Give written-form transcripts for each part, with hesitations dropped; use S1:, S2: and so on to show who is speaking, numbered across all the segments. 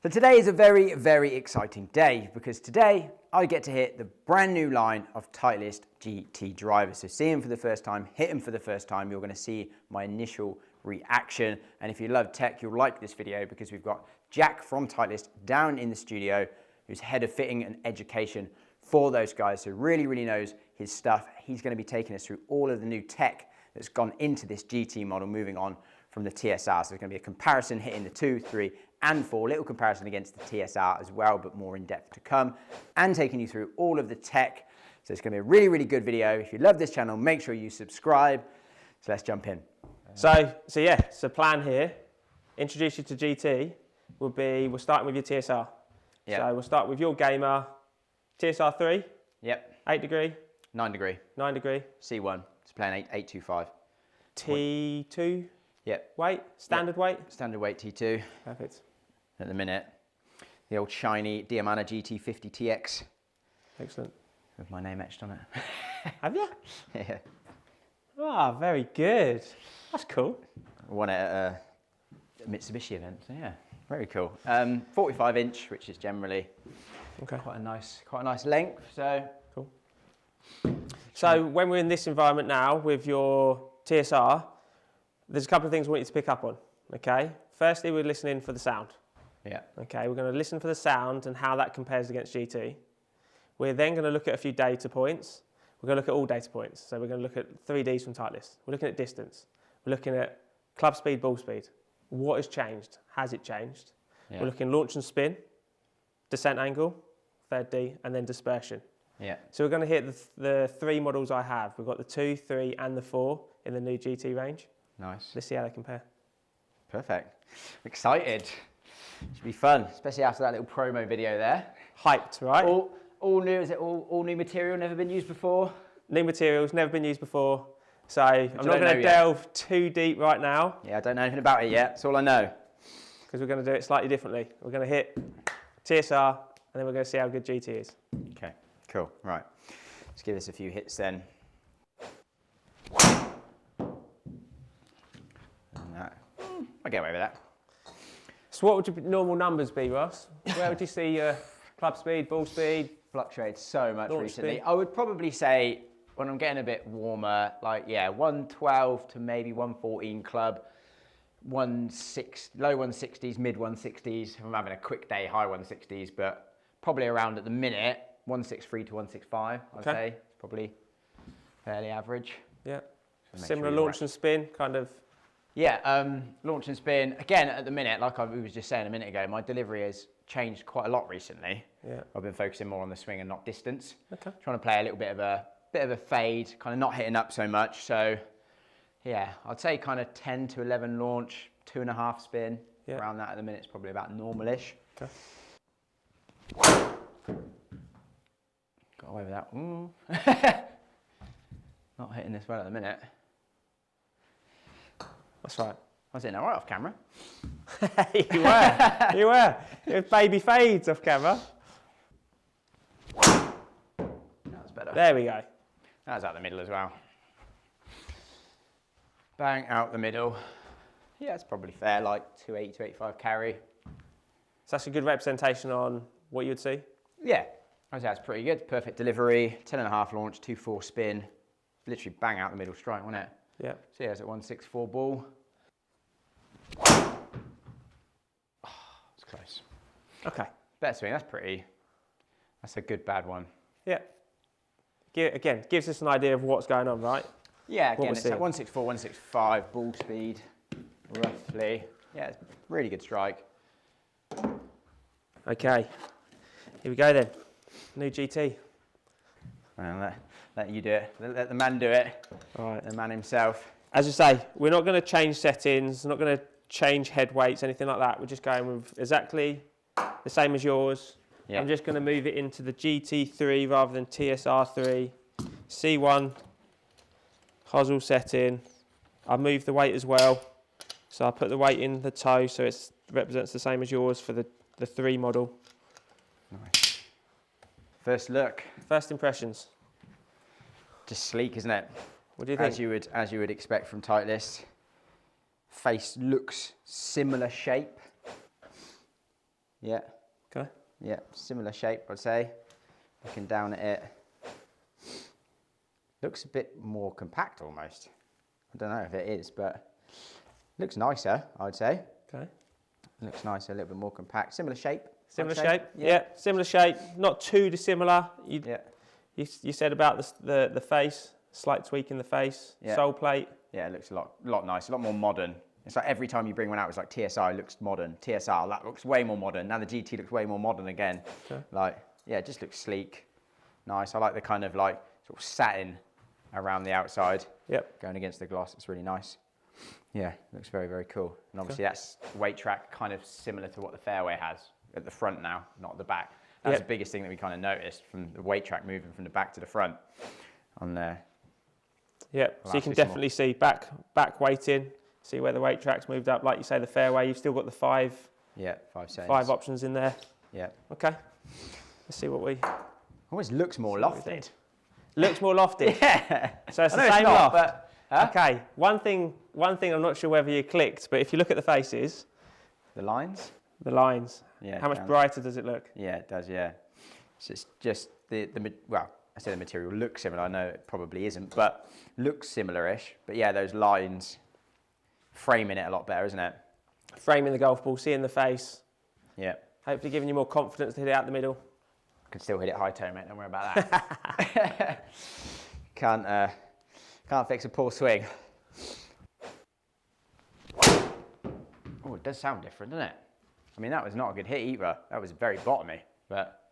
S1: So today is a very, very exciting day because today I get to hit the brand new line of Titleist GT drivers. So see them for the first time, hit them for the first time, you're going to see my initial reaction. And if you love tech, you'll like this video because we've got Jack from Titleist down in the studio, who's head of fitting and education for those guys. So really knows his stuff. He's going to be taking us through all of the new tech that's gone into this GT model, moving on from the TSR. So there's going to be a comparison hitting the 2, 3, and 4, little comparison against the TSR as well, but more in depth to come, and taking you through all of the tech. So it's going to be a really good video. If you love this channel, make sure you subscribe. So let's jump in.
S2: So plan here, introduce you to GT, we're starting with your TSR.
S1: Yep.
S2: So we'll start with your gamer, TSR3.
S1: Yep.
S2: 8 degree.
S1: 9 degree.
S2: 9 degree.
S1: C1, it's playing 825.
S2: T2.
S1: Yep.
S2: Weight, standard weight?
S1: Standard weight T2.
S2: Perfect.
S1: At the minute, the old shiny Diamana GT50 TX.
S2: Excellent.
S1: With my name etched on it.
S2: Have you?
S1: Yeah.
S2: Ah, very good. That's cool.
S1: I won it at a Mitsubishi event, so yeah, very cool. 45 inch, which is generally quite a nice length. So
S2: cool. So when we're in this environment now with your TSR, there's a couple of things we want you to pick up on. Okay. Firstly, we're listening for the sound.
S1: Yeah.
S2: Okay. We're going to listen for the sound and how that compares against GT. We're then going to look at a few data points. We're going to look at all data points. So we're going to look at 3Ds from Titleist. We're looking at distance. We're looking at club speed, ball speed. What has changed? Has it changed? Yeah. We're looking launch and spin, descent angle, 3D, and then dispersion.
S1: Yeah.
S2: So we're going to hit the 3 models I have. We've got the 2, 3, and the 4 in the new GT range. Nice. Let's see how they compare.
S1: Perfect. Excited. Should be fun, especially after that little promo video there.
S2: Hyped, right?
S1: All new, is it all new material, never been used before?
S2: New materials, never been used before. So I'm not going to delve too deep right now.
S1: Yeah, I don't know anything about it yet. That's all I know.
S2: Because we're going to do it slightly differently. We're going to hit TSR, and then we're going to see how good GT is.
S1: Okay, cool. Right. Let's give this a few hits then. I'll get away with that.
S2: So what would your normal numbers be, Ross? Where would you see your club speed, ball speed?
S1: Fluctuates so much recently.
S2: Speed.
S1: I would probably say when I'm getting a bit warmer, like 112 to maybe 114 club, low 160s, mid 160s. If I'm having a quick day, high 160s, but probably around at the minute 163 to 165. I'd say it's probably fairly average.
S2: Yeah. Similar launch and spin, kind of.
S1: Yeah, launch and spin. Again, at the minute, like we was just saying a minute ago, my delivery has changed quite a lot recently. Yeah. I've been focusing more on the swing and not distance. Okay. Trying to play a little bit of a fade, kind of not hitting up so much. So, yeah, I'd say kind of 10 to 11 launch, 2.5 spin. Yeah. Around that at the minute is probably about normal-ish. Okay. Got away with that. Ooh. Not hitting this well at the minute.
S2: That's right.
S1: I was hitting that right off camera.
S2: You were. It was baby fades off camera.
S1: That was better.
S2: There we go.
S1: That was out the middle as well. Bang out the middle. Yeah, it's probably fair, like 280, 285 carry.
S2: So that's a good representation on what you'd see?
S1: Yeah, I'd say that's pretty good. Perfect delivery, 10.5 launch, 2.4 spin. Literally bang out the middle strike, wasn't it? Yeah. So yeah, it's at 164 ball. Oh, it's close. Okay. Better swing, that's a good bad one.
S2: Yeah. Again, gives us an idea of what's going on, right?
S1: Yeah, again, it's at 164, 165 ball speed, roughly. Yeah, it's a really good strike.
S2: Okay, here we go then. New GT.
S1: Well, let you do it. Let the man do it.
S2: All right.
S1: The man himself.
S2: As I say, we're not going to change settings, not going to change head weights, anything like that. We're just going with exactly the same as yours. Yeah. I'm just going to move it into the GT3 rather than TSR3. C1, hosel setting. I move the weight as well. So I put the weight in the toe so it represents the same as yours for the 3 model.
S1: Nice. First look.
S2: First impressions.
S1: Just sleek, isn't it?
S2: What do you think?
S1: As you would expect from Titleist. Face looks similar shape. Yeah.
S2: Okay.
S1: Yeah, similar shape, I'd say. Looking down at it. Looks a bit more compact almost. I don't know if it is, but looks nicer, I'd say.
S2: Okay.
S1: Looks nicer, a little bit more compact. Similar shape.
S2: Similar shape? Yeah, similar shape. Not too dissimilar.
S1: Yeah.
S2: You said about the face, slight tweak in the face, sole plate.
S1: Yeah, it looks a lot nicer, a lot more modern. It's like every time you bring one out, it's like TSR looks modern. TSR, that looks way more modern. Now the GT looks way more modern again. Okay. Like, yeah, it just looks sleek, nice. I like the kind of like sort of satin around the outside. Yep. Going against the gloss, it's really nice. Yeah, looks very, very cool. And obviously that's weight track kind of similar to what the Fairway has at the front now, not at the back. That's the biggest thing that we kind of noticed from the weight track moving from the back to the front on there.
S2: Yeah, so you can definitely see back weighting, see where the weight track's moved up. Like you say, the Fairway, you've still got the five options in there. Yeah. Okay. Let's see what we...
S1: Always looks more lofted.
S2: Looks more lofted?
S1: Yeah.
S2: So it's the same loft. But, okay. One thing I'm not sure whether you clicked, but if you look at the faces...
S1: The lines?
S2: The lines.
S1: Yeah.
S2: How much brighter does it look?
S1: Yeah, it does, yeah. So it's just well, I say the material looks similar. I know it probably isn't, but looks similar-ish. But yeah, those lines framing it a lot better, isn't it?
S2: Framing the golf ball, seeing the face.
S1: Yeah.
S2: Hopefully giving you more confidence to hit it out the middle.
S1: Can still hit it high toe, mate. Don't worry about that. Can't fix a poor swing. Oh, it does sound different, doesn't it? I mean, that was not a good hit either. That was very bottomy, but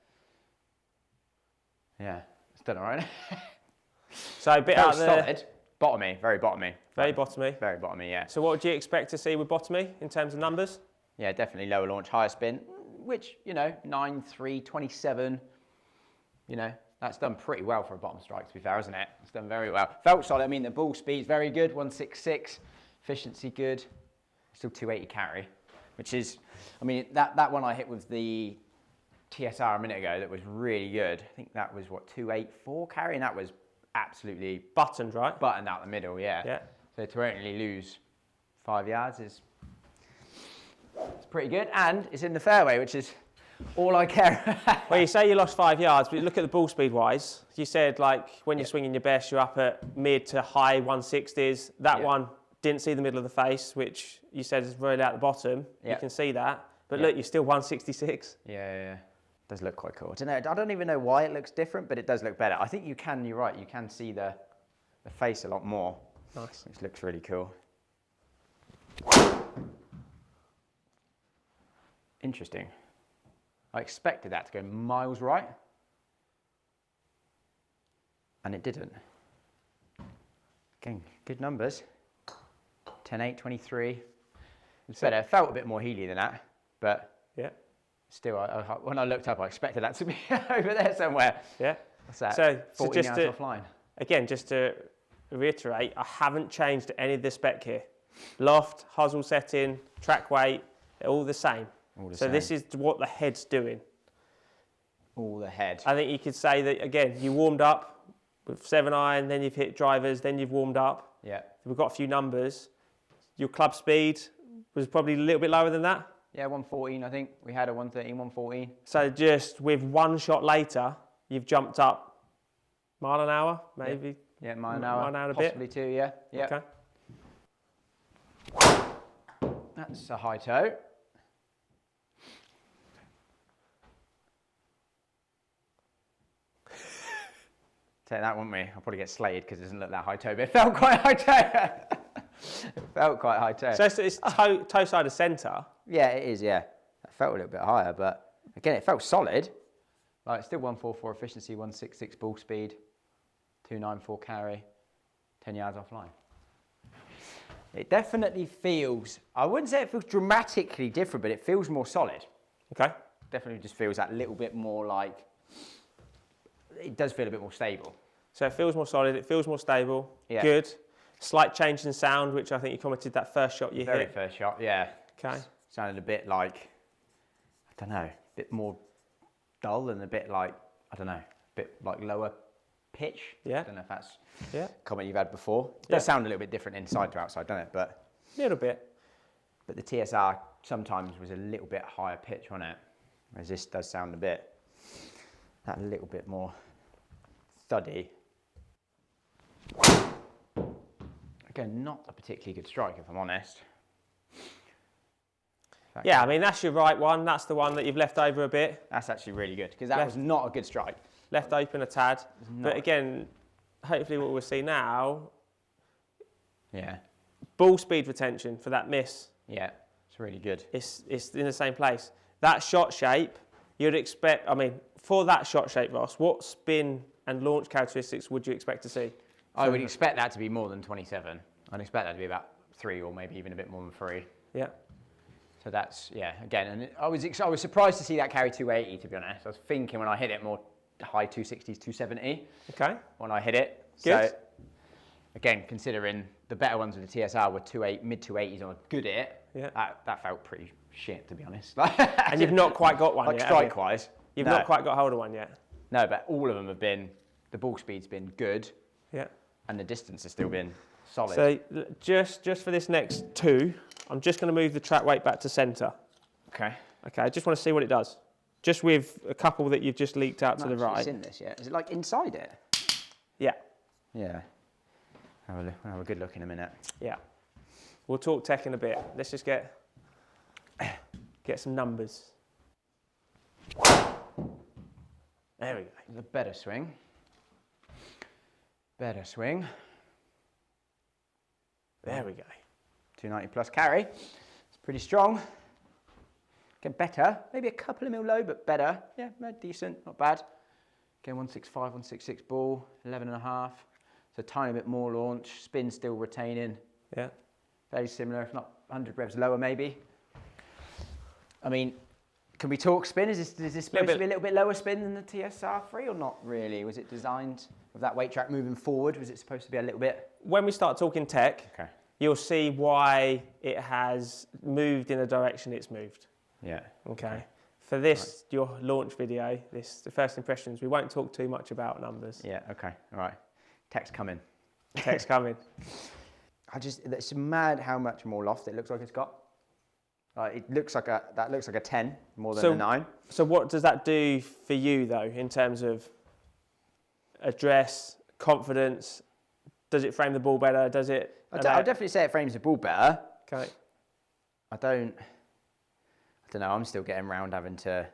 S1: yeah, it's done all right.
S2: So a bit out there.
S1: Solid. Bottomy, very bottomy.
S2: Very bottomy.
S1: Very bottomy, yeah.
S2: So what would you expect to see with bottomy in terms of numbers?
S1: Yeah, definitely lower launch, higher spin, which, you know, 9.3, 27, you know, that's done pretty well for a bottom strike, to be fair, isn't it? It's done very well. Felt solid. I mean, the ball speed's very good, 166, efficiency good, still 280 carry, which is, I mean, that one I hit with the TSR a minute ago that was really good. I think that was, what, 284 carry, and that was absolutely...
S2: Buttoned, right?
S1: Buttoned out the middle, yeah. Yeah. So to only lose 5 yards is... It's pretty good, and it's in the fairway, which is all I care about.
S2: Well, you say you lost 5 yards, but look at the ball speed wise. You said, like, when you're swinging your best, you're up at mid to high 160s. That one didn't see the middle of the face, which you said is really out the bottom. You can see that. But look, you're still 166.
S1: Yeah. Does look quite cool. I don't even know why it looks different, but it does look better. I think you can, you're right, you can see the face a lot more.
S2: Nice.
S1: Which looks really cool. Interesting. I expected that to go miles right, and it didn't. Again, good numbers. 10.8, 23. It's better. It felt a bit more heely than that, but still, when I looked up, I expected that to be over there somewhere. Yeah. What's that? So 14 yards offline.
S2: Again, just to reiterate, I haven't changed any of the spec here. Loft, hosel setting, track weight, they're all the same. So this is what the head's doing.
S1: All the head.
S2: I think you could say that, again, you warmed up with 7-iron, then you've hit drivers, then you've warmed up. Yeah. We've got a few numbers. Your club speed was probably a little bit lower than that.
S1: Yeah, 114, I think. We had a 113, 114.
S2: So just with one shot later, you've jumped up mile an hour, maybe?
S1: Yeah, mile an hour.
S2: Mile an hour a bit.
S1: Possibly 2, yeah.
S2: Okay.
S1: That's a high toe. Take that, wouldn't we? I'll probably get slated because it doesn't look that high toe, but it felt quite high toe. It felt quite high toe.
S2: So it's toe side of centre?
S1: Yeah, it is, yeah. That felt a little bit higher, but again, it felt solid. Like, still 144 efficiency, 166 ball speed, 294 carry, 10 yards offline. It definitely feels, I wouldn't say it feels dramatically different, but it feels more solid.
S2: Okay.
S1: Definitely just feels that little bit more like, it does feel a bit more stable.
S2: So it feels more solid, it feels more stable, good. Slight change in sound, which I think you commented that first shot you hit.
S1: Very first shot, yeah.
S2: Okay.
S1: Sounded a bit like, I don't know, a bit more dull and a bit like, I don't know, a bit like lower pitch. Yeah. I don't know if that's a comment you've had before. It does sound a little bit different inside to outside, doesn't it? But
S2: a little bit.
S1: But the TSR sometimes was a little bit higher pitch on it. Whereas this does sound that little bit more thuddy. Again, not a particularly good strike, if I'm honest.
S2: Yeah, I mean, that's your right one. That's the one that you've left over a bit.
S1: That's actually really good, because that was not a good strike.
S2: Left open a tad. But again, hopefully what we'll see now, ball speed retention for that miss.
S1: Yeah, it's really good.
S2: It's in the same place. That shot shape, you'd expect, I mean, for that shot shape, Ross, what spin and launch characteristics would you expect to see?
S1: I would expect that to be more than 27. I'd expect that to be about 3 or maybe even a bit more than 3.
S2: Yeah.
S1: So that's, again, and I was surprised to see that carry 280, to be honest. I was thinking when I hit it more high 260s, 270.
S2: Okay.
S1: When I hit it.
S2: Good.
S1: So, again, considering the better ones with the TSR were mid 280s on a good hit, that felt pretty shit, to be honest.
S2: And you've not quite got one yet.
S1: Like strike-wise.
S2: You've not quite got hold of one yet.
S1: No, but all of them have been, the ball speed's been good.
S2: Yeah.
S1: And the distance has still been solid.
S2: So just for this next 2, I'm just going to move the track weight back to centre.
S1: Okay.
S2: Okay, I just want to see what it does. Just with a couple that you've just leaked out to the right.
S1: Seen this yet? Is it like inside it?
S2: Yeah.
S1: Yeah. We'll have a good look in a minute.
S2: Yeah. We'll talk tech in a bit. Let's just get some numbers. There we go.
S1: It's a better swing. Better swing.
S2: There we go.
S1: 290 plus carry. It's pretty strong. Get better. Maybe a couple of mil low, but better. Yeah, decent, not bad. Again, 165, 166 ball, 11.5. So a tiny bit more launch. Spin still retaining.
S2: Yeah.
S1: Very similar, if not 100 revs lower, maybe. I mean, can we talk spin? Is this supposed to be a little bit lower spin than the TSR3 or not really? Was it designed with that weight track moving forward? Was it supposed to be a little bit?
S2: When we start talking tech, you'll see why it has moved in the direction it's moved.
S1: Yeah.
S2: Okay. For this, your launch video, the first impressions, we won't talk too much about numbers.
S1: Yeah, okay, all right. Tech's coming.
S2: Tech's coming.
S1: It's mad how much more loft it looks like it's got. That looks like a 10 more than a 9. So
S2: what does that do for you though, in terms of address, confidence? Does it frame the ball better? Does it?
S1: I'll definitely say it frames the ball better.
S2: Okay.
S1: I don't know. I'm still getting round having to.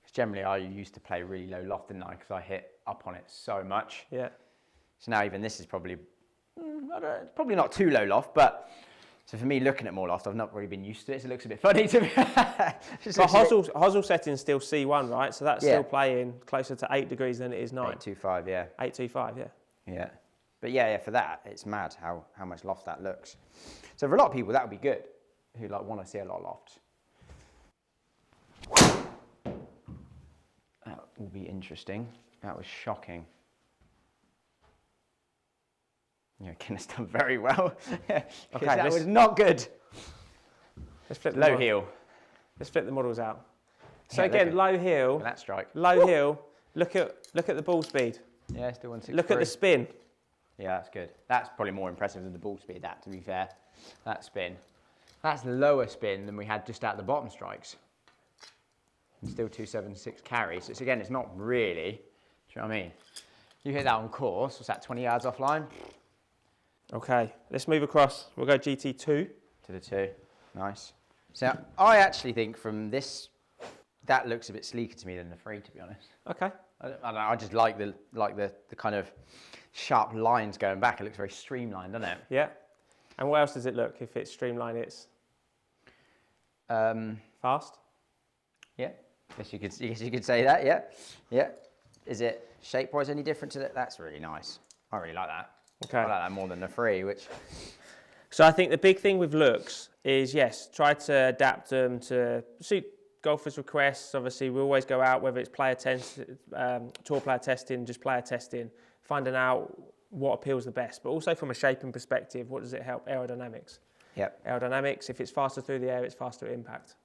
S1: Because generally, I used to play really low loft, didn't I? Because I hit up on it so much.
S2: Yeah. So
S1: now even this is probably not too low loft, but. So for me, looking at more loft, I've not really been used to it, so it looks a bit funny to me. But
S2: Hosel setting's still C1, right? So that's still playing closer to 8 degrees than it is 9.
S1: 825, yeah.
S2: 825, yeah.
S1: Yeah. But yeah, for that, it's mad how much loft that looks. So for a lot of people, that would be good, who want to see a lot of loft. That will be interesting. That was shocking. Yeah, Kenneth's done very well. Okay, that was not good.
S2: Let's flip
S1: low heel.
S2: Let's flip the models out. So again, low heel.
S1: That strike.
S2: Low heel. Look at the ball speed.
S1: Yeah, still 163.
S2: Look at the spin.
S1: Yeah, that's good. That's probably more impressive than the ball speed. That, to be fair, that spin. That's lower spin than we had just at the bottom strikes. And still 276 carry. So again, it's not really. Do you know what I mean? You hit that on course. What's that? 20 yards offline.
S2: Okay, let's move across. We'll go GT2.
S1: To the 2. Nice. So I actually think from this, that looks a bit sleeker to me than the 3, to be honest.
S2: Okay.
S1: I don't know, I just like the kind of sharp lines going back. It looks very streamlined, doesn't it?
S2: Yeah. And what else does it look if it's streamlined? It's fast.
S1: Yeah. Guess you could say that. Yeah. Yeah. Is it shape-wise any different to that? That's really nice. I really like that. Okay. I like that more than the 3, which.
S2: So I think the big thing with looks is, yes, try to adapt them to suit golfers' requests. Obviously, we always go out, whether it's tour player testing, just player testing, finding out what appeals the best. But also from a shaping perspective, what does it help? Aerodynamics. Yep. Aerodynamics, if it's faster through the air, it's faster at impact.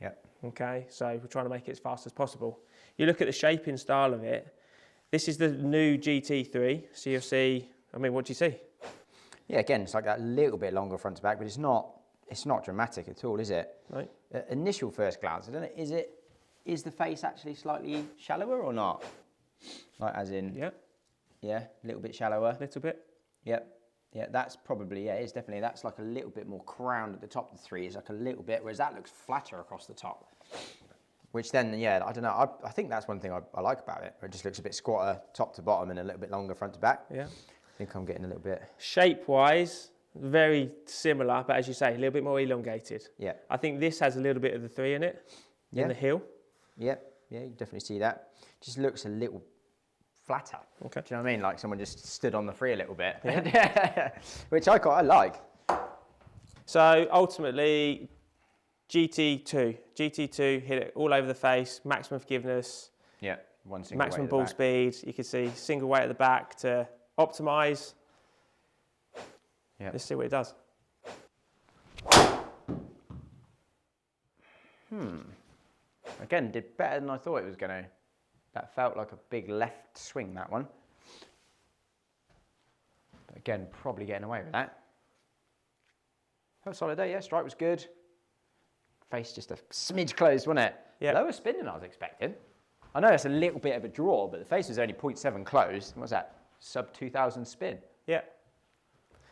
S2: Yep. Okay, so we're trying to make it as fast as possible. You look at the shaping style of it. This is the new GT3, so you'll see. I mean, what do you see? Yeah, again, it's like that little bit longer front to back, but it's not dramatic at all, is it? Right. Initial first glance, I don't know, is it
S1: is the face actually slightly shallower or not? Like as in,
S2: Yeah.
S1: Yeah, a little bit shallower.
S2: A little bit.
S1: Yep. Yeah, that's probably, yeah, it's definitely, that's like a little bit more crowned at the top. The 3 is like a little bit, whereas that looks flatter across the top. Which then, yeah, I don't know, I think that's one thing I like about it. It just looks a bit squatter top to bottom and a little bit longer front to back.
S2: Yeah.
S1: I think I'm getting a little bit...
S2: Shape-wise, very similar, but as you say, a little bit more elongated.
S1: Yeah.
S2: I think this has a little bit of the 3 in it, in the heel.
S1: Yep, yeah, you definitely see that. Just looks a little flatter.
S2: Okay.
S1: Do you know what I mean? Like someone just stood on the 3 a little bit, yeah. Which I like.
S2: So ultimately, GT2 hit it all over the face, maximum forgiveness.
S1: Yeah, one single
S2: maximum
S1: weight
S2: ball
S1: at the back.
S2: speed. You can see single weight at the back to optimise.
S1: Yeah.
S2: Let's see what it does.
S1: Again, did better than I thought it was going to. That felt like a big left swing, that one. But again, probably getting away with that. Felt solid there, yeah. Strike was good. Face just a smidge closed, wasn't it?
S2: Yeah.
S1: Lower spin than I was expecting. I know it's a little bit of a draw, but the face was only 0.7 closed. What's that? Sub 2,000 spin.
S2: Yeah.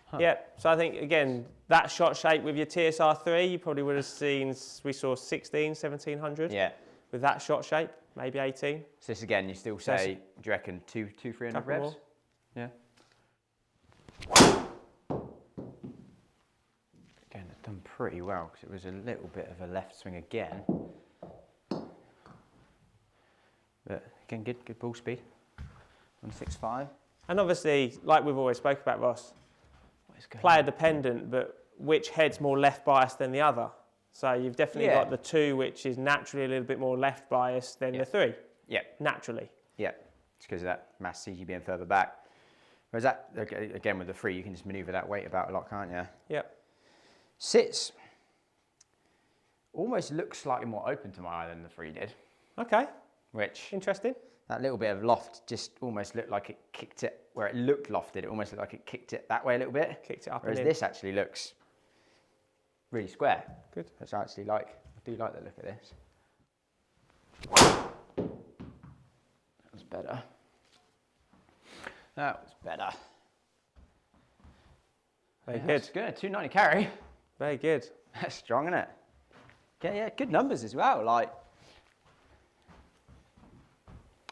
S2: Huh. Yeah, so I think, again, that shot shape with your TSR3, you probably would have seen, we saw 16, 1700.
S1: Yeah.
S2: With that shot shape, maybe 18. So
S1: this again, you still say, do you reckon 300 revs?
S2: More.
S1: Yeah. Again, it's done pretty well because it was a little bit of a left swing again. But again, good ball speed. 165.
S2: And obviously, like we've always spoke about, Ross, player dependent, but which head's more left biased than the other? So you've definitely got the 2, which is naturally a little bit more left biased than the 3.
S1: Yeah.
S2: Naturally.
S1: Yeah. It's because of that mass CG being further back. Whereas that, again, with the 3, you can just manoeuvre that weight about a lot, can't you?
S2: Yep.
S1: Sits almost looks slightly more open to my eye than the 3 did.
S2: Okay.
S1: Which...
S2: Interesting.
S1: That little bit of loft just almost looked like it kicked it, where it looked lofted, it almost looked like it kicked it that way a little bit.
S2: Kicked it up
S1: Whereas
S2: and in.
S1: this actually looks really square.
S2: Good.
S1: Which I actually like. I do like the look of this. That was better. That was better.
S2: Very good.
S1: That's good. 290 carry.
S2: Very good.
S1: That's strong, isn't it? Yeah, good numbers as well. Like,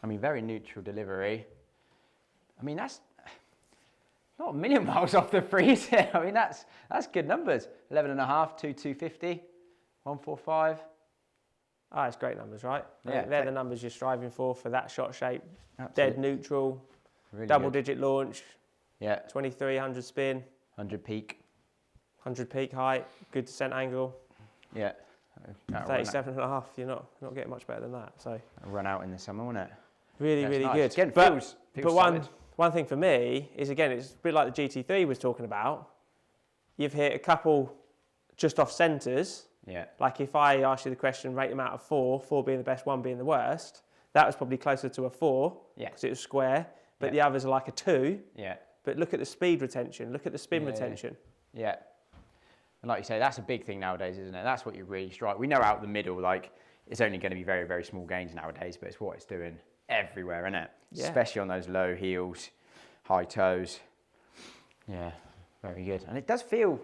S1: I mean, very neutral delivery. I mean, that's not a million miles off the freeze here. I mean, that's good numbers. 11.5, 250, 145.
S2: Ah, it's great numbers, right?
S1: Yeah,
S2: they're the numbers you're striving for that shot shape.
S1: Absolutely.
S2: Dead neutral,
S1: Really
S2: double-digit launch.
S1: Yeah.
S2: 2300 spin.
S1: 100 peak.
S2: 100 peak height. Good descent angle.
S1: Yeah.
S2: 37.5. You're not getting much better than that. So.
S1: Run out in the summer, won't it?
S2: Really,
S1: That's
S2: really
S1: nice.
S2: good.
S1: Again,
S2: but
S1: feels
S2: one thing for me is, again, it's a bit like the GT3 was talking about. You've hit a couple just off centres.
S1: Yeah.
S2: Like if I asked you the question, rate them out of 4, 4 being the best, 1 being the worst, that was probably closer to a 4 because it was square. But the others are like a 2.
S1: Yeah.
S2: But look at the speed retention. Look at the spin retention.
S1: Yeah. And like you say, that's a big thing nowadays, isn't it? That's what you really strike. We know out the middle, like, it's only going to be very, very small gains nowadays, but it's what it's doing everywhere, isn't it? Yeah. Especially on those low heels, high toes. Yeah, very good. And it does feel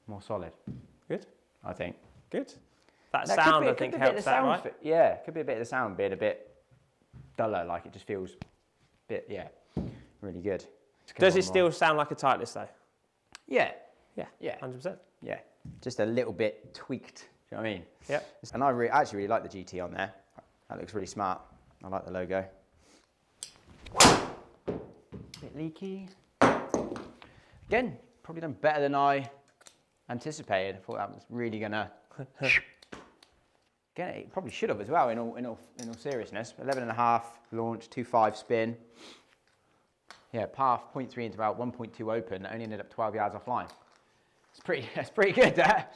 S1: more solid.
S2: Good.
S1: I think.
S2: Good. That sound, I think, helps that, right?
S1: Yeah, could be a bit of the sound being a bit duller, like it just feels a bit, really good.
S2: Does it still sound like a Titleist, though?
S1: Yeah.
S2: Yeah.
S1: Yeah.
S2: 100%.
S1: Yeah. Just a little bit tweaked. Do you know what I mean?
S2: Yeah.
S1: And I actually really like the GT on there. That looks really smart. I like the logo. Bit leaky. Again, probably done better than I anticipated. I thought that was really gonna. Again, it probably should have as well. In all seriousness, 11.5 launch, 2.5 spin. Yeah, path 0.3 into about 1.2 open. Only ended up 12 yards offline. That's pretty good. That.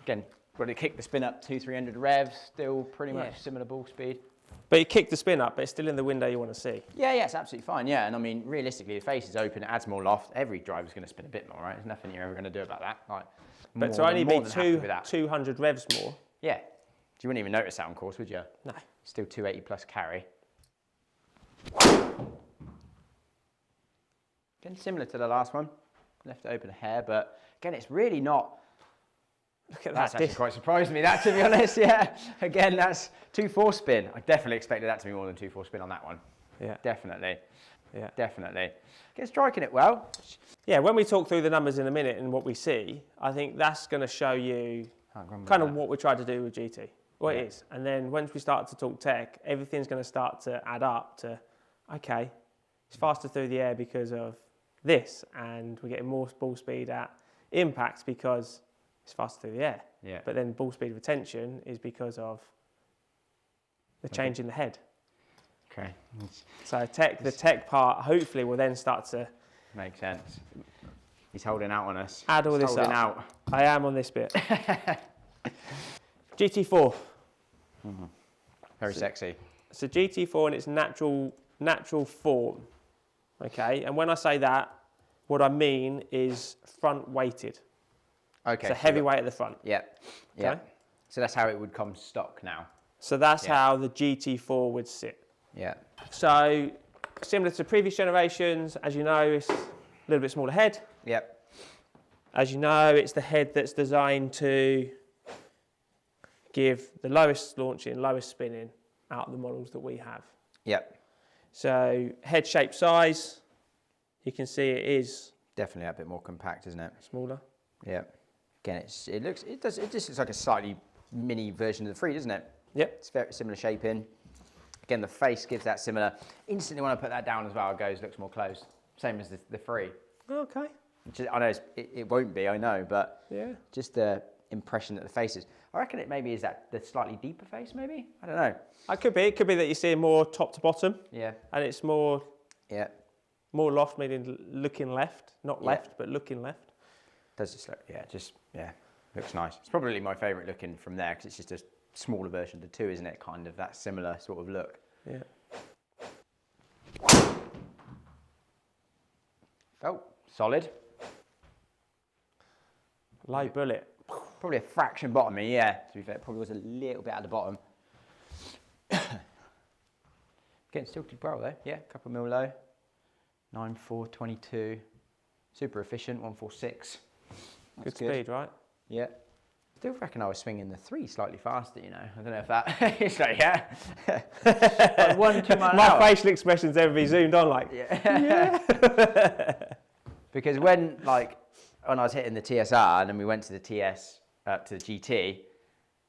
S1: Again, got to kick the spin up 200-300 revs. Still pretty much similar ball speed.
S2: But you kick the spin up, but it's still in the window you want to see.
S1: Yeah, it's absolutely fine. Yeah, and I mean, realistically, the face is open. It adds more loft. Every driver's going to spin a bit more, right? There's nothing you're ever going to do about that. Like,
S2: but to only be 200 revs more.
S1: Yeah. You wouldn't even notice that on course, would you?
S2: No.
S1: Still 280 plus carry. Again, similar to the last one. Left it open a hair, but again, it's really not.
S2: Look at
S1: That's
S2: that.
S1: actually quite surprised me, that, to be honest. Yeah. Again, that's 2-4 spin. I definitely expected that to be more than 2-4 spin on that one.
S2: Yeah.
S1: Definitely.
S2: Yeah.
S1: Definitely. Again, striking it well.
S2: Yeah, when we talk through the numbers in a minute and what we see, I think that's going to show you kind of what we tried to do with GT. Well, it is. And then once we start to talk tech, everything's going to start to add up to, okay, it's faster through the air because of this, and we're getting more ball speed at impact because it's faster through the air.
S1: Yeah.
S2: But then ball speed retention is because of the change in the head.
S1: Okay.
S2: So the tech part hopefully will then start to
S1: make sense. He's holding out on us.
S2: Add all this up.
S1: Out.
S2: I am on this bit. GT4.
S1: Very sexy.
S2: So GT4 in its natural form. Okay, and when I say that, what I mean is front weighted.
S1: Okay.
S2: So heavy weight at the front.
S1: Yep.
S2: Okay?
S1: Yep. So that's how it would come stock now.
S2: So that's how the GT4 would sit.
S1: Yeah.
S2: So similar to previous generations, as you know, it's a little bit smaller head.
S1: Yep.
S2: As you know, it's the head that's designed to give the lowest launching, lowest spinning out of the models that we have.
S1: Yep.
S2: So head shape size, you can see it is
S1: definitely a bit more compact, isn't it?
S2: Smaller.
S1: Yeah. Again, it just looks like a slightly mini version of the 3, doesn't it?
S2: Yep.
S1: It's very similar shaping. Again, the face gives that similar. Instantly, when I put that down as well, it goes looks more closed. Same as the 3.
S2: Okay.
S1: I know it won't be, I know, but
S2: yeah,
S1: just the impression that the face is. I reckon it maybe is that the slightly deeper face, maybe? I don't know.
S2: It could be. It could be that you're seeing more top to bottom.
S1: Yeah.
S2: And it's more.
S1: Yeah.
S2: More loft, meaning looking left, not left, but looking left.
S1: Does just look, looks nice. It's probably my favourite looking from there because it's just a smaller version of the 2, isn't it? Kind of that similar sort of look.
S2: Yeah.
S1: Oh, solid.
S2: Low bullet.
S1: Probably a fraction bottomy, yeah. To be fair, it probably was a little bit at the bottom. Getting tilted well though, yeah, a couple mil low. 9.422. Super efficient, 146.
S2: Good speed, right?
S1: Yeah. Still reckon I was swinging the 3 slightly faster, you know. I don't know if that. It's like, yeah. Like 1-2 miles an hour.
S2: My facial expressions ever be zoomed on, like. Yeah.
S1: Because when I was hitting the TSR and then we went to the TS, to the GT,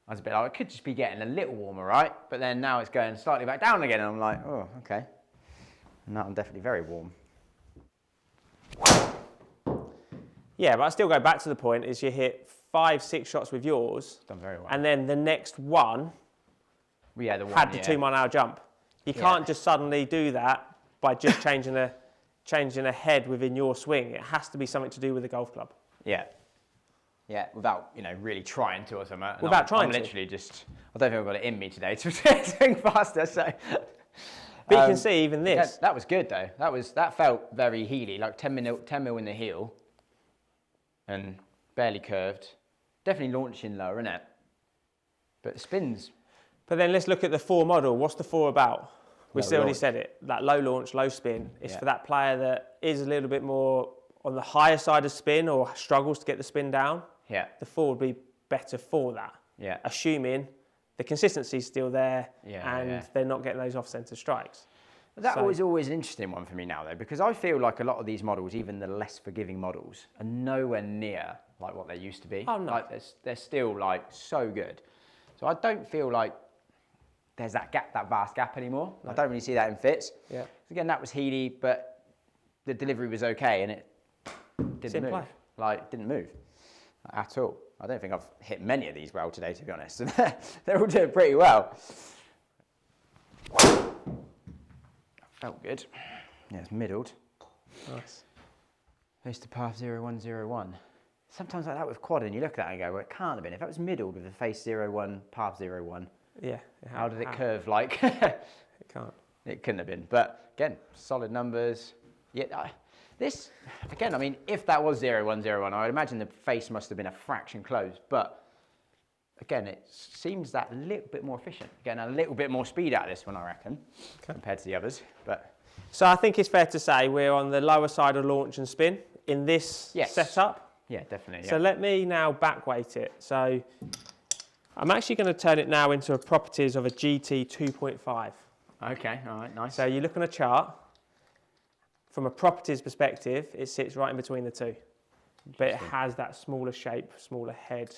S1: I was a bit like, I could just be getting a little warmer, right? But then now it's going slightly back down again, and I'm like, oh, okay. And now I'm definitely very warm.
S2: Yeah, but I still go back to the point is you hit 5-6 shots with yours.
S1: Done very well.
S2: And then the next one had the 2 mile an hour jump. You can't just suddenly do that by just changing a head within your swing. It has to be something to do with the golf club.
S1: Yeah. Yeah, without, really trying to or something.
S2: Without trying
S1: I'm
S2: to.
S1: literally just, I don't think I've got it in me today to swing faster, so.
S2: But you can see even this.
S1: That was good though. That felt very heely, like 10 mil in the heel. And barely curved. Definitely launching lower, isn't it? But the spins.
S2: But then let's look at the 4 model. What's the 4 about? We still already said it. That low launch, low spin. It's for that player that is a little bit more on the higher side of spin or struggles to get the spin down. Yeah. The 4 would be better for that. Yeah. Assuming the consistency's still there and they're not getting those off-centre strikes.
S1: That was always an interesting one for me now, though, because I feel like a lot of these models, even the less forgiving models, are nowhere near like what they used to be. Oh, no. Like they're still like so good. So I don't feel like there's that gap, that vast gap anymore. No. I don't really see that in fits. Yeah. Again, that was heely, but the delivery was okay, and it didn't move. Like didn't move at all. I don't think I've hit many of these well today, to be honest. They're all doing pretty well. Felt good. Yeah, it's middled. Nice. Face to path 0101. Sometimes like that with quad, and you look at that and go, well, it can't have been. If that was middled with the face 01, path 01. Yeah. How did it curve like? It can't. It couldn't have been. But again, solid numbers. Yeah. This, again, I mean, if that was 0101, I would imagine the face must have been a fraction closed. But again, it seems that a little bit more efficient. Getting a little bit more speed out of this one, I reckon, compared to the others. But
S2: so I think it's fair to say we're on the lower side of launch and spin in this setup.
S1: Yeah, definitely.
S2: So let me now back weight it. So I'm actually going to turn it now into a properties of a GT 2.5.
S1: Okay, all right, nice.
S2: So you look on a chart, from a properties perspective, it sits right in between the two. But it has that smaller shape, smaller head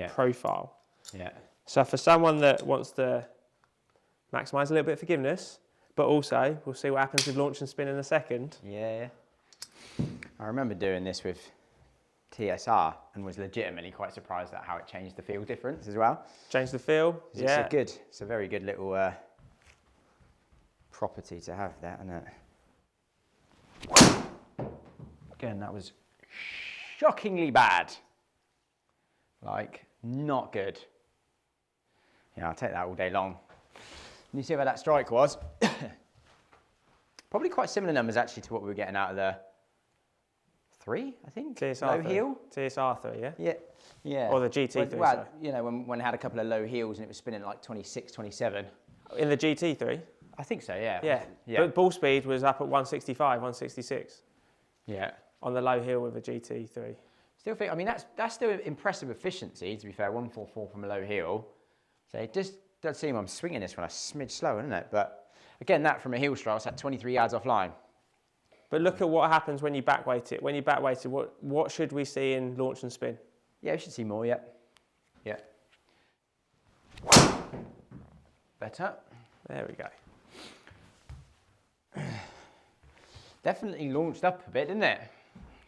S2: profile.
S1: Yeah.
S2: So for someone that wants to maximise a little bit of forgiveness, but also we'll see what happens with launch and spin in a second.
S1: Yeah. I remember doing this with TSR and was legitimately quite surprised at how it changed the feel difference as well.
S2: Changed the feel. Yeah.
S1: It's a very good little property to have there, isn't it? Again, that was shockingly bad. Like, not good. Yeah, I'll take that all day long. And you see where that strike was? Probably quite similar numbers actually to what we were getting out of the 3, I think.
S2: TSR3.
S1: Low heel.
S2: TSR3, yeah?
S1: Yeah. Yeah.
S2: Or the GT3.
S1: Well, you know, when it had a couple of low heels and it was spinning at like 26, 27.
S2: In the GT3?
S1: I think so, yeah.
S2: Yeah. But ball speed was up at 165, 166.
S1: Yeah.
S2: On the low heel with a GT3.
S1: Still think, I mean, that's still impressive efficiency, to be fair, 144 from a low heel. So it just does seem I'm swinging this one a smidge slower, isn't it? But again, that from a heel stroke, it's at 23 yards offline.
S2: But look at what happens when you back weight it. When you back weight it, what should we see in launch and spin?
S1: Yeah, we should see more, yeah. Yeah. Better.
S2: There we go.
S1: Definitely launched up a bit, didn't it?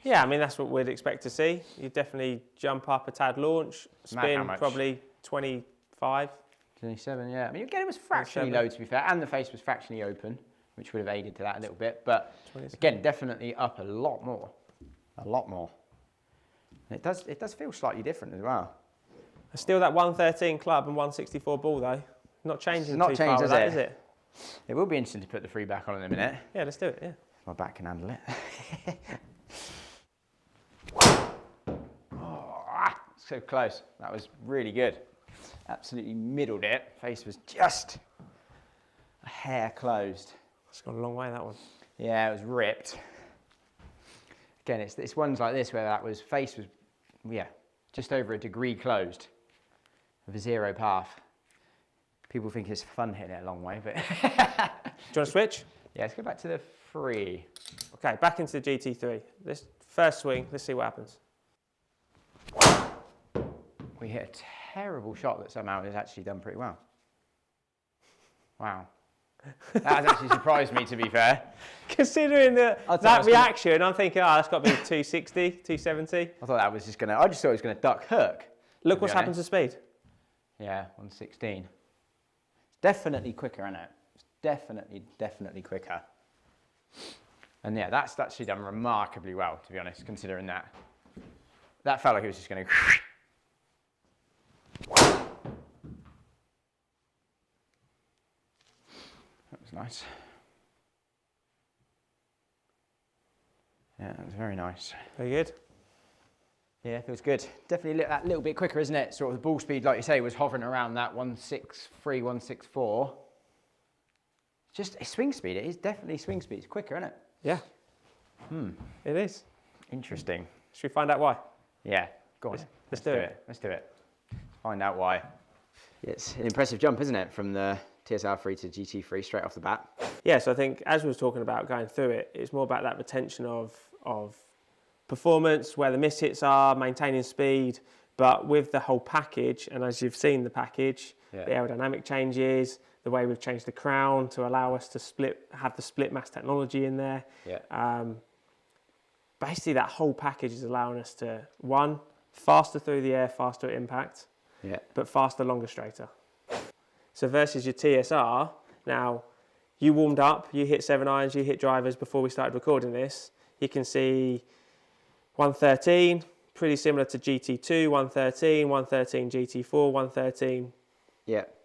S2: Yeah, I mean, that's what we'd expect to see. You definitely jump up a tad launch, spin probably 25.
S1: 27, yeah. I mean, again, it was fractionally low, to be fair, and the face was fractionally open, which would have aided to that a little bit. But 27. Again, definitely up a lot more. A lot more. And it does feel slightly different as well.
S2: Still that 113 club and 164 ball, though. Not changing too far with that, is it?
S1: It will be interesting to put the 3 back on in a minute.
S2: Yeah, let's do it, yeah.
S1: My back can handle it. Oh, so close. That was really good. Absolutely middled it. Face was just a hair closed.
S2: It's gone a long way, that one.
S1: Yeah, it was ripped. Again, it's ones like this where face was, yeah, just over a degree closed of a 0 path. People think it's fun hitting it a long way, but...
S2: Do you want to switch?
S1: Yeah, let's go back to the 3.
S2: Okay, back into the GT3. This first swing, let's see what happens.
S1: We hit a terrible shot that somehow has actually done pretty well. Wow. That has actually surprised me, to be fair.
S2: Considering that reaction, I'm thinking, that's got to be 260, 270.
S1: I thought that was just going to... I just thought it was going to duck hook.
S2: Look what's happened to speed.
S1: Yeah, 116. It's definitely quicker, isn't it? It's definitely quicker. And yeah, that's actually done remarkably well, to be honest, considering that. That felt like it was just going to... That was nice. Yeah, that was very nice.
S2: Very good.
S1: Yeah, feels good. Definitely that little bit quicker, isn't it? Sort of the ball speed, like you say, was hovering around that 163, 164. Just swing speed. It is definitely swing speed. It's quicker, isn't it?
S2: Yeah. It is.
S1: Interesting.
S2: Should we find out why?
S1: Yeah, go on.
S2: Let's do it.
S1: Let's do it. Let's find out why. It's an impressive jump, isn't it? From the TSR3 to GT3 straight off the bat.
S2: Yeah, so I think as we were talking about going through it, it's more about that retention of performance, where the miss hits are, maintaining speed, but with the whole package, and as you've seen the package, the aerodynamic changes, the way we've changed the crown to allow us to have the split mass technology in there.
S1: Yeah.
S2: Basically, that whole package is allowing us to, one, faster through the air, faster at impact, but faster, longer, straighter. So versus your TSR, now you warmed up, you hit 7 irons, you hit drivers before we started recording this. You can see 113, pretty similar to GT2, 113, 113 GT4, 113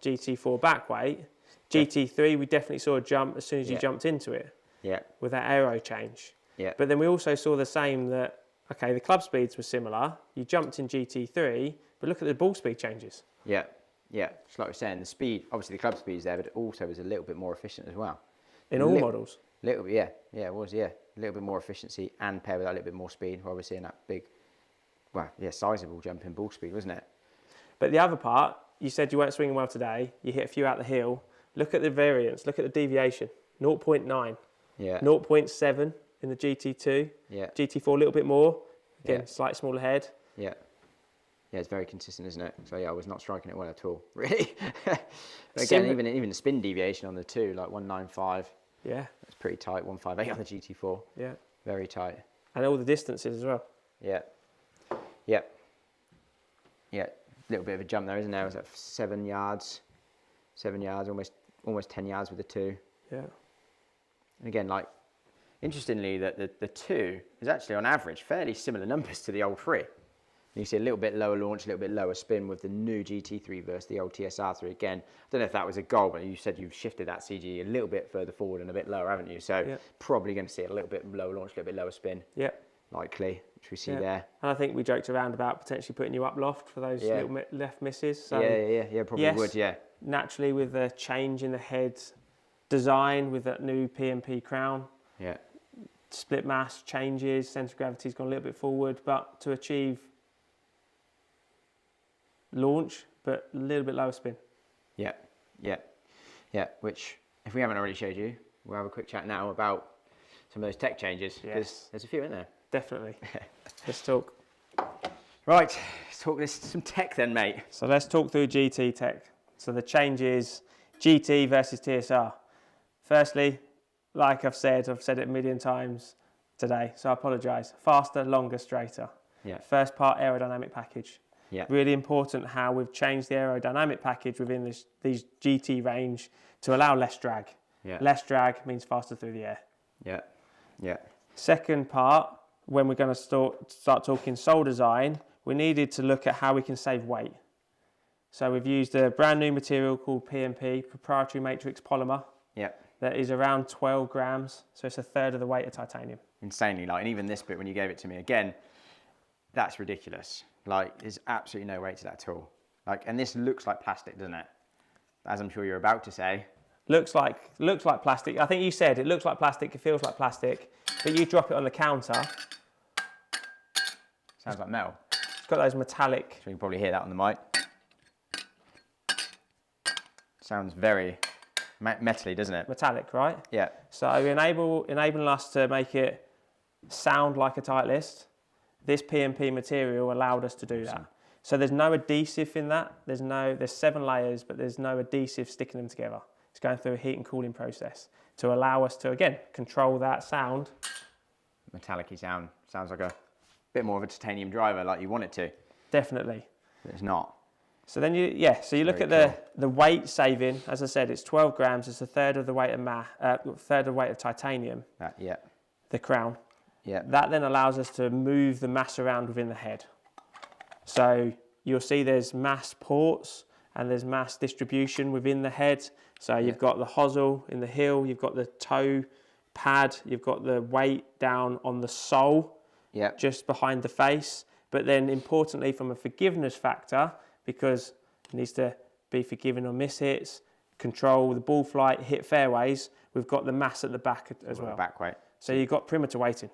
S2: GT4 back weight. GT3, we definitely saw a jump as soon as you jumped into it with that aero change. But then we also saw the same that, okay, the club speeds were similar. You jumped in GT3, but look at the ball speed changes.
S1: Yeah, yeah. It's like we're saying, the speed, obviously the club speed is there, but it also is a little bit more efficient as well.
S2: In all models?
S1: Little bit, yeah, it was, yeah. A little bit more efficiency and paired with that little bit more speed. While we're seeing that big, well, yeah, sizable jump in ball speed, wasn't it?
S2: But the other part, you said you weren't swinging well today. You hit a few out the hill. Look at the variance. Look at the deviation. 0.9.
S1: Yeah.
S2: 0.7 in the GT2.
S1: Yeah.
S2: GT4 a little bit more. Again, slightly smaller head.
S1: Yeah. Yeah, it's very consistent, isn't it? So yeah, I was not striking it well at all, really. But again, even the spin deviation on the 2, like 195.
S2: Yeah.
S1: It's pretty tight. 158 on the GT4.
S2: Yeah.
S1: Very tight.
S2: And all the distances as well.
S1: Yeah. Yeah. Yeah. A little bit of a jump there, isn't there? It was like 7 yards. 7 yards, almost 10 yards with the 2.
S2: Yeah.
S1: And again, like, interestingly, the 2 is actually on average fairly similar numbers to the old 3. You see a little bit lower launch, a little bit lower spin with the new GT3 versus the old TSR3. Again, I don't know if that was a goal, but you said you've shifted that CG a little bit further forward and a bit lower, haven't you? So probably going to see it a little bit lower launch, a little bit lower spin. Yeah. Likely, which we see there.
S2: And I think we joked around about potentially putting you up loft for those little left misses. So
S1: yeah, probably would, yeah.
S2: Naturally, with the change in the head design, with that new PMP crown, split mass changes, centre of gravity's gone a little bit forward, but to achieve launch, but a little bit lower spin. Yeah.
S1: Which, if we haven't already showed you, we'll have a quick chat now about some of those tech changes, because there's a few in there.
S2: Definitely. Let's talk.
S1: Right, let's talk some tech then, mate.
S2: So let's talk through GT tech. So the changes, GT versus TSR. Firstly, like I've said it a million times today, so I apologise. Faster, longer, straighter. Yeah. First part, aerodynamic package. Yeah. Really important how we've changed the aerodynamic package within these GT range to allow less drag. Yeah. Less drag means faster through the air. Yeah. Yeah. Second part, when we're going to start talking sole design, we needed to look at how we can save weight. So we've used a brand new material called PMP, proprietary matrix polymer. Yeah. That is around 12 grams, so it's a third of the weight of titanium.
S1: Insanely light, and even this bit when you gave it to me, again, that's ridiculous. Like, there's absolutely no weight to that at all. Like, and this looks like plastic, doesn't it? As I'm sure you're about to say.
S2: Looks like plastic. I think you said it looks like plastic, it feels like plastic, but you drop it on the counter.
S1: Sounds like metal.
S2: It's got those metallic.
S1: So you can probably hear that on the mic. Sounds very metally, doesn't it?
S2: Metallic, right?
S1: Yeah.
S2: So enabling us to make it sound like a Titleist, this PMP material allowed us to do that. So there's no adhesive in that. There's 7 layers, but there's no adhesive sticking them together. It's going through a heat and cooling process to allow us to, again, control that sound.
S1: Metallic-y sound. Sounds like a bit more of a titanium driver like you want it to.
S2: Definitely.
S1: But it's not.
S2: So then you look at the weight saving. As I said, it's 12 grams. It's a third of the weight of titanium. The crown. Yeah. That then allows us to move the mass around within the head. So you'll see there's mass ports and there's mass distribution within the head. So you've got the hosel in the heel, you've got the toe pad, you've got the weight down on the sole, just behind the face. But then importantly from a forgiveness factor, because it needs to be forgiving on miss hits, control the ball flight, hit fairways, we've got the mass at the back as well. Back weight. So you've got perimeter weighting.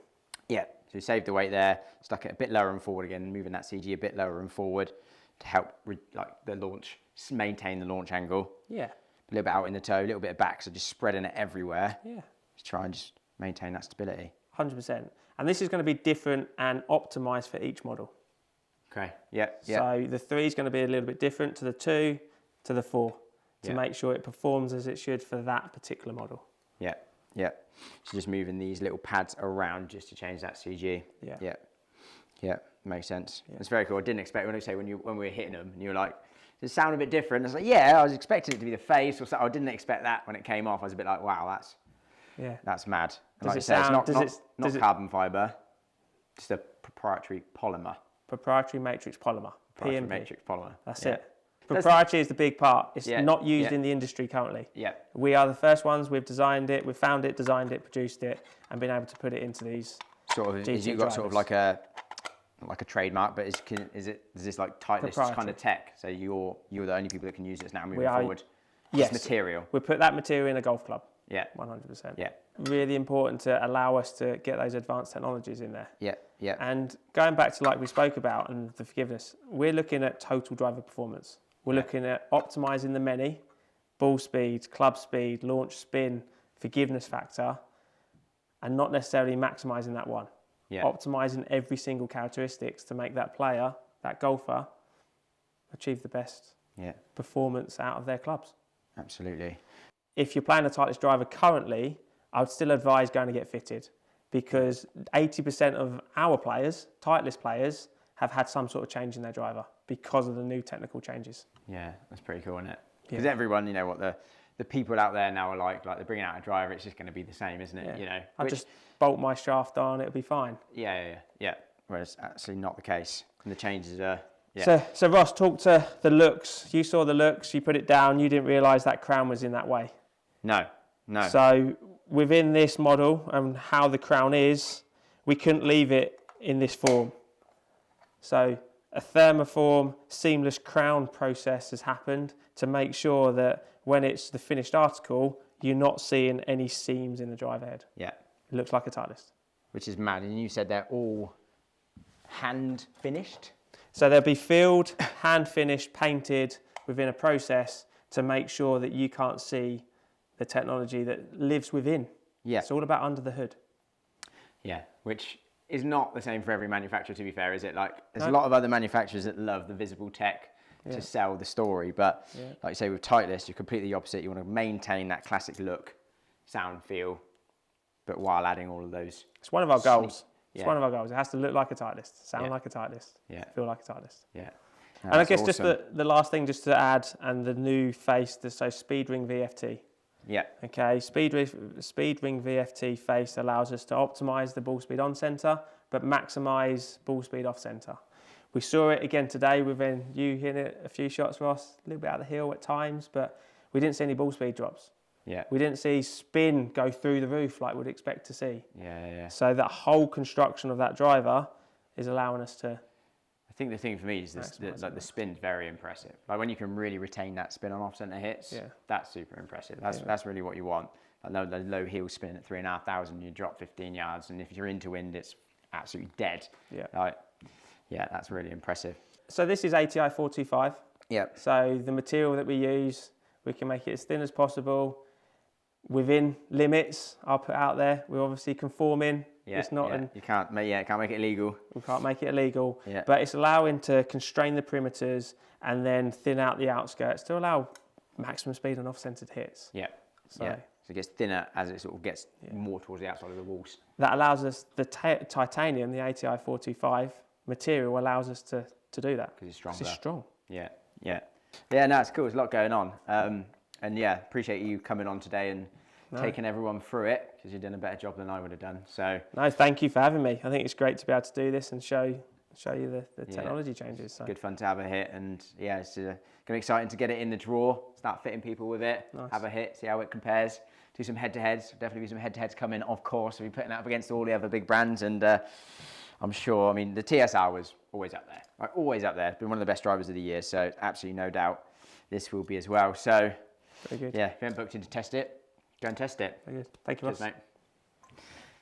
S2: Yeah, so you saved the weight there, stuck it a bit lower and forward again, moving that CG a bit lower and forward to help the launch, maintain the launch angle. Yeah. A little bit out in the toe, a little bit of back, so just spreading it everywhere. Yeah. Just try and just maintain that stability. 100%. And this is going to be different and optimized for each model.
S1: Okay, yeah.
S2: So the 3 is going to be a little bit different to the 2, to the 4, to make sure it performs as it should for that particular model. Yeah. Yeah, so just moving these little pads around just to change that CG. Yeah, makes sense. Yeah. It's very cool. I didn't expect when we were hitting them, and you were like, "Does it sound a bit different?" I was like, "Yeah, I was expecting it to be the face or something." I didn't expect that when it came off. I was a bit like, "Wow, that's mad." And like it's not carbon fiber, just a proprietary polymer. Proprietary matrix polymer. PMP. Matrix polymer. That's it. Proprietary is the big part. It's not used in the industry currently. Yeah. We are the first ones. We've designed it. We've found it, designed it, produced it, and been able to put it into these. Sort of. GT
S1: you've got sort of like a not like a trademark, but is this like Titleist kind of tech? So you're the only people that can use this now moving forward.
S2: Yes.
S1: This material.
S2: We put that material in a golf club.
S1: Yeah.
S2: 100%.
S1: Yeah.
S2: Really important to allow us to get those advanced technologies in there.
S1: Yeah. Yeah.
S2: And going back to like we spoke about and the forgiveness, we're looking at total driver performance. We're looking at optimizing the many, ball speed, club speed, launch spin, forgiveness factor, and not necessarily maximizing that one.
S1: Yeah.
S2: Optimizing every single characteristics to make that player, that golfer, achieve the best performance out of their clubs.
S1: Absolutely.
S2: If you're playing a Titleist driver currently, I would still advise going to get fitted, because 80% of our players, Titleist players, have had some sort of change in their driver because of the new technical changes.
S1: Yeah, that's pretty cool, isn't it? Because everyone, what the people out there now are like they're bringing out a driver, it's just going to be the same, isn't it?
S2: Yeah. I just bolt my shaft on, it'll be fine.
S1: Yeah. Whereas actually not the case. And the changes are,
S2: So Ross, talk to the looks. You saw the looks, you put it down, you didn't realise that crown was in that way.
S1: No.
S2: So within this model and how the crown is, we couldn't leave it in this form. So a thermoform seamless crown process has happened to make sure that when it's the finished article, you're not seeing any seams in the driver head.
S1: Yeah.
S2: It looks like a Titleist.
S1: Which is mad. And you said they're all hand finished?
S2: So they'll be filled, hand finished, painted within a process to make sure that you can't see the technology that lives within.
S1: Yeah.
S2: It's all about under the hood.
S1: Yeah, which is not the same for every manufacturer, to be fair, is it? Like, there's a lot of other manufacturers that love the visible tech to sell the story, but like you say, with Titleist, you're completely opposite. You want to maintain that classic look, sound, feel, but while adding all of those.
S2: It's one of our goals. It's one of our goals. It has to look like a Titleist, sound like a Titleist, feel like a Titleist.
S1: Yeah.
S2: No, and I guess awesome. Just the last thing just to add, and the new face, so Speed Ring VFT.
S1: Yeah.
S2: Okay, Speed Ring VFT face allows us to optimize the ball speed on center, but maximize ball speed off center. We saw it again today within you hitting it a few shots, Ross, a little bit out of the hill at times, but we didn't see any ball speed drops.
S1: Yeah.
S2: We didn't see spin go through the roof like we'd expect to see.
S1: Yeah.
S2: So that whole construction of that driver is allowing us to.
S1: I think the thing for me is the spin's very impressive. Like when you can really retain that spin on off-center hits, that's super impressive. That's really what you want. Like the low heel spin at 3,500, you drop 15 yards, and if you're into wind, it's absolutely dead. Yeah, that's really impressive.
S2: So this is ATI 425.
S1: Yeah.
S2: So the material that we use, we can make it as thin as possible within limits I'll put out there. We're obviously conforming.
S1: Yeah,
S2: it's not
S1: you can't make it illegal.
S2: We can't make it illegal, but it's allowing to constrain the perimeters and then thin out the outskirts to allow maximum speed on off-centered hits.
S1: Yeah. So it gets thinner as it sort of gets more towards the outside of the walls.
S2: That allows us, the titanium, the ATI 425 material allows us to do that.
S1: Because it's stronger.
S2: It's strong.
S1: Yeah. No, it's cool. There's a lot going on. And appreciate you coming on today and taking everyone through it, because you've done a better job than I would have done. So
S2: no, thank you for having me. I think it's great to be able to do this and show you the technology changes. So.
S1: Good fun to have a hit, and it's going to be exciting to get it in the drawer, start fitting people with it, have a hit, see how it compares, do some head-to-heads. Definitely be some head-to-heads coming, of course. We'll be putting that up against all the other big brands, and I'm sure, the TSR was always up there, right? Always up there. It's been one of the best drivers of the year, so absolutely no doubt this will be as well. So,
S2: very good.
S1: Yeah, if you haven't booked in to test it, go and test it.
S2: Very good. Thank you, Ross.
S1: Cheers, mate.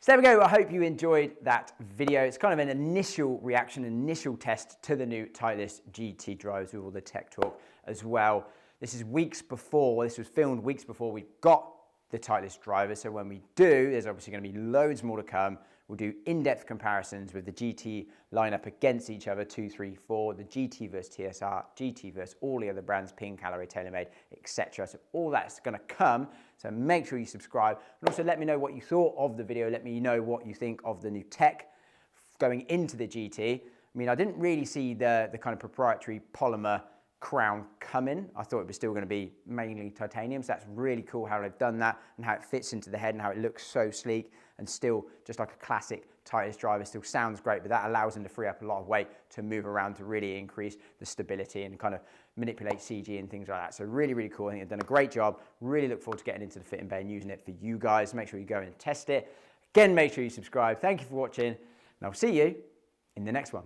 S1: So there we go. I hope you enjoyed that video. It's kind of an initial reaction, initial test to the new Titleist GT drivers with all the tech talk as well. This was filmed weeks before we got the Titleist driver. So when we do, there's obviously going to be loads more to come. We'll do in-depth comparisons with the GT lineup against each other, 2, 3, 4, the GT versus TSR, GT versus all the other brands, Ping, Callaway, TaylorMade, etc. So all that's going to come. So make sure you subscribe, and also let me know what you thought of the video. Let me know what you think of the new tech going into the GT. I didn't really see the kind of proprietary polymer crown coming. I thought it was still going to be mainly titanium, so that's really cool how they've done that and how it fits into the head and how it looks so sleek and still just like a classic Titleist driver. Still sounds great, but that allows them to free up a lot of weight to move around to really increase the stability and kind of manipulate CG and things like that. So really, really cool. I think they've done a great job. Really look forward to getting into the fitting bay and using it for you guys. Make sure you go and test it. Again, make sure you subscribe. Thank you for watching, and I'll see you in the next one.